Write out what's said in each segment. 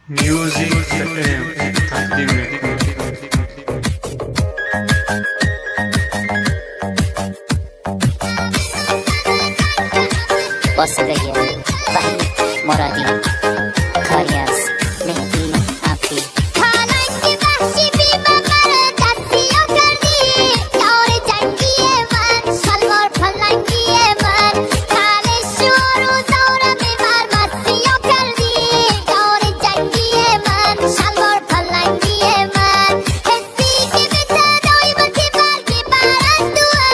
म्यूजिक तकदीम واسطه وحید مرادی کاری از مهدی عبدی حالانکه وحشی بی ممر دستیو کردی یار جنگی من شلوار پلنگی من کل شور و زورم ببر مستیو کردی یار جنگی من شلوار پلنگی من حسی که به تدایی بسی برگی برندوه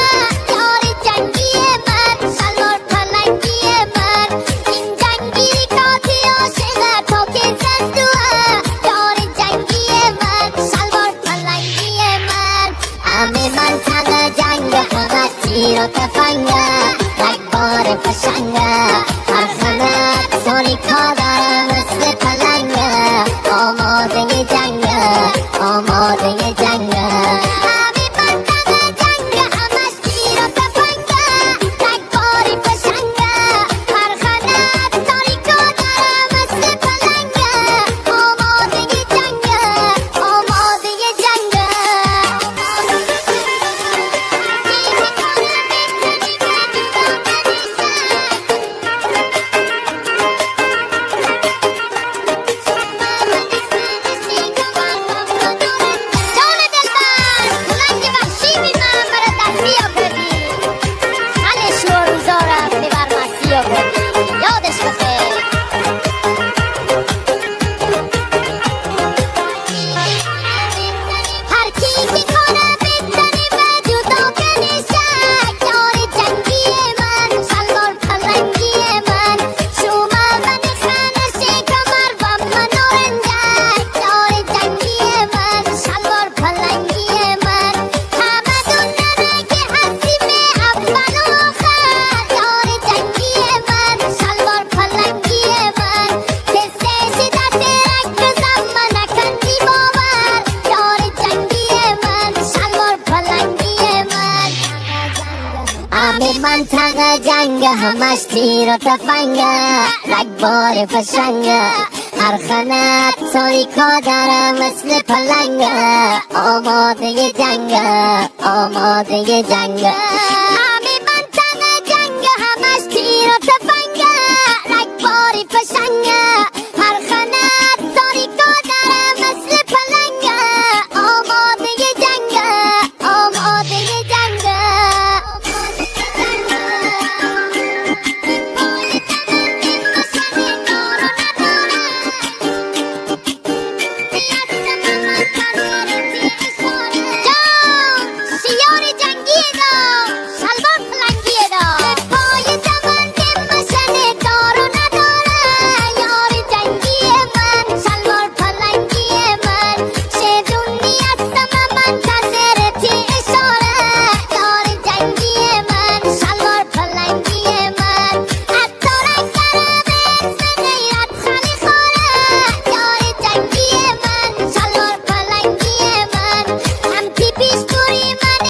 یار جنگی من شلوار پلنگی من این جنگی کاتی عاشقه تو که زندوه یار جنگی من شلوار پلنگی من همه منطقه جنگ فقط تیر و تفنگه رگبار فشنگه هر خمت سوری کادره مثل پلنگه آماده جنگه آماده جنگه همه منطقه جنگ همش تیر و تفنگه رگباری فشنگه هر خمت سوری کادره مثل پلنگه آماده جنگه آماده جنگه جان دلبر بلند وحشی بی ممر دستیو کردی کل شور و زورم ببر مستیو کردی یادش بخیر هر کی که کنه بزنی به جدا کنیشه یار جنگی من شلوار پلنگی من شما من خانشه کمر و من نورنده یار جنگی من شلوار پلنگی من همه دونه که هستیم اول و آخر یار جنگی من شلوار پلنگی من دستش دست رک بزن من نکندی باور یار جنگی من شلوار پلنگی من همه منطقه جنگ همش تیر و تفنگه رگبار فشنگه هر خنت سوری کادره مثل پلنگه آماده جنگه آماده جنگه